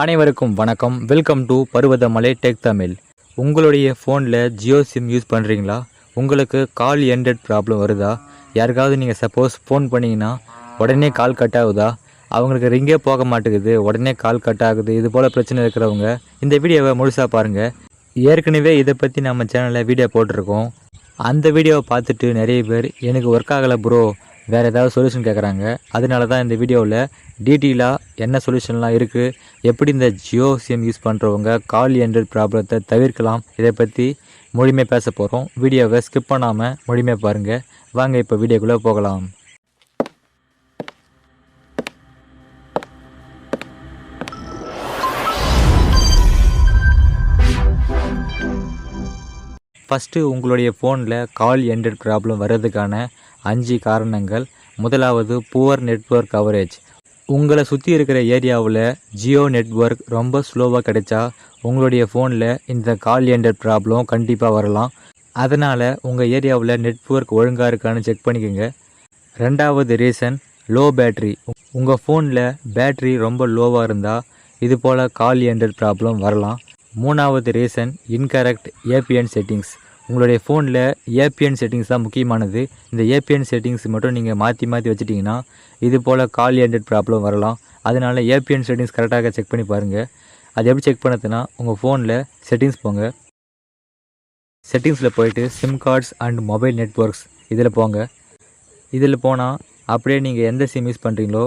அனைவருக்கும் வணக்கம். Welcome to Parvathamalai tech Tamil. உங்களுடைய ஃபோனில் ஜியோ சிம் யூஸ் பண்ணுறீங்களா? உங்களுக்கு கால் எண்டட் ப்ராப்ளம் வருதா? யாருக்காவது நீங்கள் சப்போஸ் ஃபோன் பண்ணிங்கன்னா உடனே கால் கட் ஆகுதா? அவங்களுக்கு ரிங்கே போக மாட்டேங்குது, உடனே கால் கட் ஆகுது. இது போல் பிரச்சனை இருக்கிறவங்க இந்த வீடியோவை முழுசாக பாருங்கள். ஏற்கனவே இதை பற்றி நம்ம சேனலில் வீடியோ போட்டிருக்கோம். அந்த வீடியோவை பார்த்துட்டு நிறைய பேர் எனக்கு ஒர்க் ஆகலை ப்ரோ, வேறு ஏதாவது சொல்யூஷன் கேட்குறாங்க. அதனால தான் இந்த வீடியோவில் டீட்டெயிலாக என்ன சொல்யூஷன்லாம் இருக்குது, எப்படி இந்த ஜியோ சிம் யூஸ் பண்ணுறவங்க கால் எண்டட் ப்ராப்ளத்தை தவிர்க்கலாம், இதை பற்றி முழுமையாக பேச போகிறோம். வீடியோவை ஸ்கிப் பண்ணாமல் முழுமையாக பாருங்கள். வாங்க இப்போ வீடியோக்குள்ளே போகலாம். ஃபஸ்ட்டு உங்களுடைய ஃபோனில் கால் எண்டட் ப்ராப்ளம் வர்றதுக்கான 5 காரணங்கள். முதலாவது புவர் நெட்வொர்க் கவரேஜ். உங்களை சுற்றி இருக்கிற ஏரியாவில் ஜியோ நெட்வொர்க் ரொம்ப ஸ்லோவாக கிடைச்சா உங்களுடைய ஃபோனில் இந்த கால் எண்டட் ப்ராப்ளம் கண்டிப்பாக வரலாம். அதனால் உங்கள் ஏரியாவில் நெட்வொர்க் ஒழுங்காக இருக்கான்னு செக் பண்ணிக்கோங்க. ரெண்டாவது ரீசன் லோ பேட்ரி. உங்கள் ஃபோனில் பேட்ரி ரொம்ப லோவாக இருந்தால் இது போல் கால் எண்டட் ப்ராப்ளம் வரலாம். மூணாவது ரீசன் இன்கரெக்ட் ஏபிஎன் செட்டிங்ஸ். உங்களுடைய ஃபோனில் ஏபிஎன் செட்டிங்ஸ் தான் முக்கியமானது. இந்த ஏபிஎன் செட்டிங்ஸ் மட்டும் நீங்கள் மாற்றி வச்சுட்டிங்கன்னா இது போல் கால் எண்டட் ப்ராப்ளம் வரலாம். அதனால் ஏபிஎன் செட்டிங்ஸ் கரெக்டாக செக் பண்ணி பாருங்கள். அது எப்படி செக் பண்ணதுன்னா, உங்கள் ஃபோனில் செட்டிங்ஸ் போங்க. செட்டிங்ஸில் போயிட்டு sim cards and mobile networks இதில் போங்க. இதில் போனால் அப்படியே நீங்கள் எந்த சிம் யூஸ் பண்ணுறீங்களோ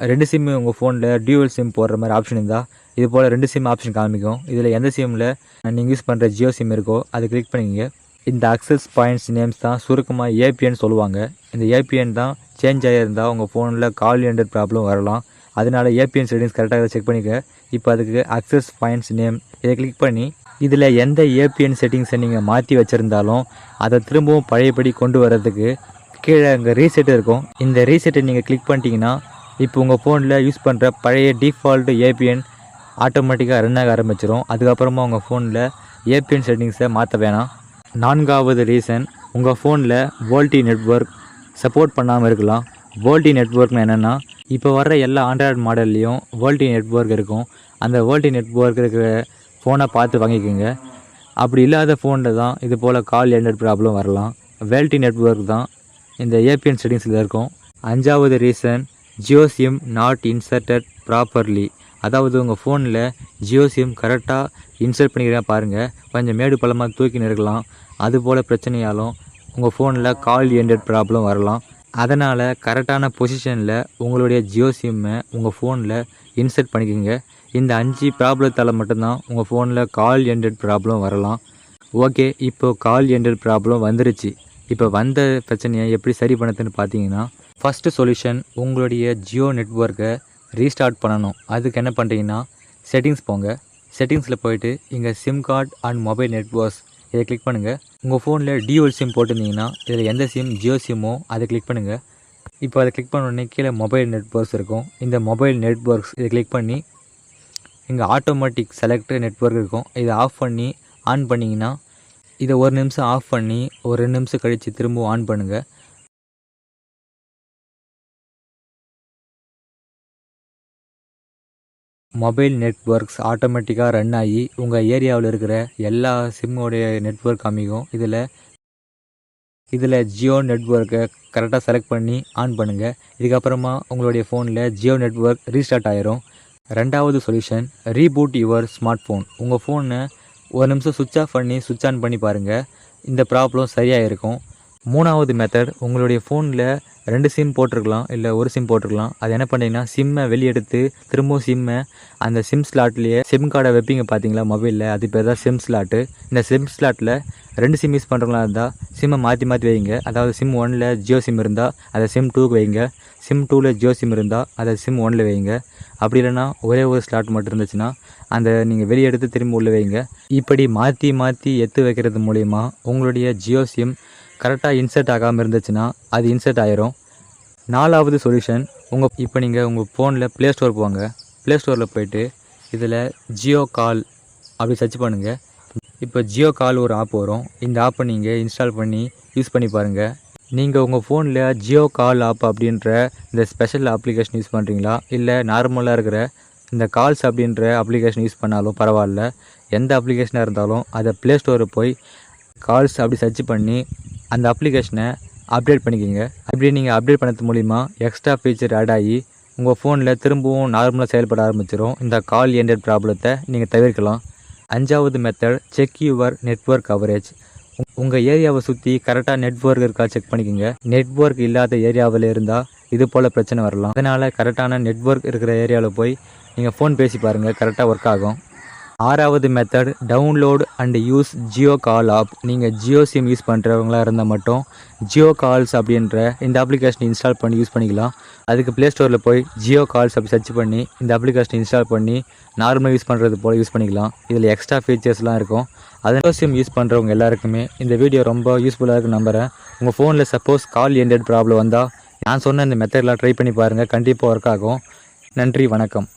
2 சிம் உங்கள் ஃபோனில் டியூவல் சிம் போடுற மாதிரி ஆப்ஷன் இருந்தால் இது போல் 2 சிம் ஆப்ஷன் காமிக்கும். இதில் எந்த சிம்மில் நீங்கள் யூஸ் பண்ணுற ஜியோ சிம் இருக்கோ அது கிளிக் பண்ணிங்க. இந்த அக்சஸ் பாயிண்ட்ஸ் நேம்ஸ் தான் சுருக்கமாக ஏபிஎன் சொல்லுவாங்க. இந்த ஏபிஎன் தான் சேஞ்ச் ஆகியிருந்தால் உங்கள் ஃபோனில் கால் எண்டட் ப்ராப்ளம் வரலாம். அதனால் ஏபிஎன் செட்டிங்ஸ் கரெக்டாக செக் பண்ணிக்க. இப்போ அதுக்கு அக்சஸ் பாயிண்ட்ஸ் நேம் இதை கிளிக் பண்ணி இதில் எந்த ஏபிஎன் செட்டிங்ஸை நீங்கள் மாற்றி வச்சுருந்தாலும் அதை திரும்பவும் பழையபடி கொண்டு வர்றதுக்கு கீழே இங்கே ரீசெட் இருக்கும். இந்த ரீசெட்டை நீங்கள் கிளிக் பண்ணிட்டீங்கன்னா இப்போ உங்கள் ஃபோனில் யூஸ் பண்ணுற பழைய டிஃபால்ட்டு ஏபிஎன் ஆட்டோமேட்டிக்காக ரன் ஆக ஆரம்பிச்சிடும். அதுக்கப்புறமா உங்கள் ஃபோனில் ஏபிஎன் செட்டிங்ஸை மாற்ற வேணாம். நான்காவது ரீசன் உங்கள் ஃபோனில் வோல்டி நெட்வொர்க் சப்போர்ட் பண்ணாமல் இருக்கலாம். வோல்டி நெட்வொர்க்னு என்னென்னா, இப்போ வர்ற எல்லா ஆண்ட்ராய்டு மாடல்லையும் வோல்டி நெட்வொர்க் இருக்கும். அந்த வோல்டி நெட்வொர்க் இருக்கிற ஃபோனை பார்த்து வாங்கிக்கோங்க. அப்படி இல்லாத ஃபோனில் தான் இது போல் கால் எண்டட் ப்ராப்ளம் வரலாம். வோல்டி நெட்வொர்க் தான் இந்த ஏபிஎன் செட்டிங்ஸில் இருக்கும். அஞ்சாவது reason Jio sim not inserted properly. அதாவது உங்கள் ஃபோனில் ஜியோ சிம் கரெக்டாக இன்சர்ட் பண்ணிக்கிறேன் பாருங்கள், கொஞ்சம் மேடு பள்ளமாக தூக்கின்னு இருக்கலாம். அதுபோல் பிரச்சனையாலும் உங்கள் ஃபோனில் கால் எண்டட் ப்ராப்ளம் வரலாம். அதனால் கரெக்டான பொசிஷனில் உங்களுடைய ஜியோ சிம்மை உங்கள் ஃபோனில் இன்சர்ட் பண்ணிக்கோங்க. இந்த 5 ப்ராப்ளத்தால் மட்டும்தான் உங்கள் ஃபோனில் கால் எண்டட் ப்ராப்ளம் வரலாம். ஓகே, இப்போது கால் எண்டட் ப்ராப்ளம் வந்துருச்சு. இப்போ வந்த பிரச்சனையை எப்படி சரி பண்ணதுன்னு பார்த்தீங்கன்னா, ஃபஸ்ட்டு சொல்யூஷன் உங்களுடைய ஜியோ நெட்வொர்க்கை ரீஸ்டார்ட் பண்ணணும். அதுக்கு என்ன பண்ணுறீங்கன்னா, செட்டிங்ஸ் போங்க. செட்டிங்ஸில் போயிட்டு இங்கே sim card and mobile networks இதை கிளிக் பண்ணுங்கள். உங்கள் ஃபோனில் டியூவல் சிம் போட்டிருந்தீங்கன்னா இதில் எந்த சிம் ஜியோ சிம்மோ அதை கிளிக் பண்ணுங்கள். இப்போ அதை கிளிக் பண்ண உடனே கீழே மொபைல் நெட்வொர்க்ஸ் இருக்கும். இந்த மொபைல் நெட்வொர்க்ஸ் இதை கிளிக் பண்ணி இங்கே ஆட்டோமேட்டிக் செலக்ட் நெட்வொர்க் இருக்கும். இதை ஆஃப் பண்ணி ஆன் பண்ணிங்கன்னா, இதை 1 நிமிஷம் ஆஃப் பண்ணி ஒரு 2 நிமிஷம் கழித்து திரும்பவும் ஆன் பண்ணுங்கள். மொபைல் நெட்வொர்க்ஸ் ஆட்டோமேட்டிக்காக ரன் ஆகி உங்கள் ஏரியாவில் இருக்கிற எல்லா சிம்மோடைய நெட்வொர்க் காமிக்கும். இதில் ஜியோ நெட்வொர்க்கை கரெக்டாக செலக்ட் பண்ணி ஆன் பண்ணுங்கள். இதுக்கப்புறமா உங்களுடைய ஃபோனில் ஜியோ நெட்வொர்க் ரீஸ்டார்ட் ஆகிரும். ரெண்டாவது solution reboot your smart phone. உங்கள் ஃபோனை 1 நிமிஷம் சுவிட்ச் ஆஃப் பண்ணி சுவிட்ச் ஆன் பண்ணி பாருங்கள், இந்த ப்ராப்ளம் சரியாக இருக்கும். மூணாவது மெத்தட், உங்களுடைய ஃபோனில் 2 சிம் போட்டிருக்கலாம், இல்லை 1 சிம் போட்டிருக்கலாம். அது என்ன பண்ணிங்கன்னா, சிம்மை வெளியெடுத்து திரும்பவும் சிம்மை அந்த சிம் ஸ்லாட்லேயே சிம் கார்டை வைப்பீங்க பார்த்தீங்களா மொபைலில், அது பேர் தான் சிம் ஸ்லாட்டு. இந்த சிம் ஸ்லாட்டில் 2 சிம் யூஸ் பண்ணுறவங்களா இருந்தால் சிம்மை மாற்றி வைங்க. அதாவது சிம் 1ல் ஜியோ சிம் இருந்தால் அதை சிம் 2க்கு வைங்க. சிம் 2ல் ஜியோ சிம் இருந்தால் அதை சிம் 1ல் வைங்க. அப்படி இல்லைனா ஒரே ஒரு ஸ்லாட் மட்டும் இருந்துச்சுன்னா அந்த நீங்கள் வெளியே எடுத்து திரும்ப உள்ளே வைங்க. இப்படி மாற்றி எடுத்து வைக்கிறது மூலிமா உங்களுடைய ஜியோ சிம் கரெக்டாக இன்சர்ட் ஆகாமல் இருந்துச்சுன்னா அது இன்சர்ட் ஆயிரும். நாலாவது சொல்யூஷன், இப்போ நீங்கள் உங்கள் ஃபோனில் ப்ளே ஸ்டோர் போங்க. ப்ளே ஸ்டோரில் போய்ட்டு இதில் ஜியோ கால் அப்படி சர்ச் பண்ணுங்கள். இப்போ ஜியோ கால் ஒரு ஆப் வரும். இந்த ஆப்பை நீங்கள் இன்ஸ்டால் பண்ணி யூஸ் பண்ணி பாருங்கள். நீங்கள் உங்கள் ஃபோனில் ஜியோ கால் ஆப் அப்படின்ற இந்த ஸ்பெஷல் அப்ளிகேஷன் யூஸ் பண்ணுறீங்களா, இல்லை நார்மலாக இருக்கிற இந்த கால்ஸ் அப்படின்ற அப்ளிகேஷன் யூஸ் பண்ணாலும் பரவாயில்ல, எந்த அப்ளிகேஷனாக இருந்தாலும் அதை ப்ளே ஸ்டோரில் போய் கால்ஸ் அப்படி சர்ச் பண்ணி அந்த அப்ளிகேஷனை அப்டேட் பண்ணிக்கோங்க. அப்படி நீங்கள் அப்டேட் பண்ணது மூலிமா எக்ஸ்ட்ரா ஃபீச்சர் ஆட் ஆகி உங்கள் ஃபோனில் திரும்பவும் நார்மலாக செயல்பட ஆரம்பிச்சிடும். இந்த கால் எண்டட் ப்ராப்ளத்தை நீங்கள் தவிர்க்கலாம். 5வது method, check your network coverage. உங்கள் ஏரியாவை சுற்றி கரெக்டாக நெட்வொர்க் இருக்கா செக் பண்ணிக்கோங்க. நெட்வொர்க் இல்லாத ஏரியாவில் இருந்தால் இது போல் பிரச்சனை வரலாம். அதனால் கரெக்டான நெட்வொர்க் இருக்கிற ஏரியாவில் போய் நீங்கள் ஃபோன் பேசி பாருங்கள், கரெக்டாக ஒர்க் ஆகும். 6வது method, download and use Jio call app. நீங்கள் ஜியோ சிம் யூஸ் பண்ணுறவங்களா இருந்தால் மட்டும் ஜியோ கால்ஸ் அப்படின்ற இந்த அப்ளிகேஷன் இன்ஸ்டால் பண்ணி யூஸ் பண்ணிக்கலாம். அதுக்கு ப்ளே ஸ்டோரில் போய் ஜியோ கால்ஸ் அப்படி சர்ச் பண்ணி இந்த அப்ளிகேஷன் இன்ஸ்டால் பண்ணி நார்மலாக யூஸ் பண்ணுறது போல் யூஸ் பண்ணிக்கலாம். இதில் எக்ஸ்ட்ரா ஃபீச்சர்ஸ்லாம் இருக்கும். ஜியோ சிம் யூஸ் பண்ணுறவங்க எல்லாருக்குமே இந்த வீடியோ ரொம்ப யூஸ்ஃபுல்லாக இருக்குன்னு நம்புகிறேன். உங்கள் ஃபோனில் சப்போஸ் கால் எண்டட் ப்ராப்ளம் வந்தால் நான் சொன்ன இந்த மெத்தட்லாம் ட்ரை பண்ணி பாருங்கள், கண்டிப்பாக ஒர்க் ஆகும். நன்றி, வணக்கம்.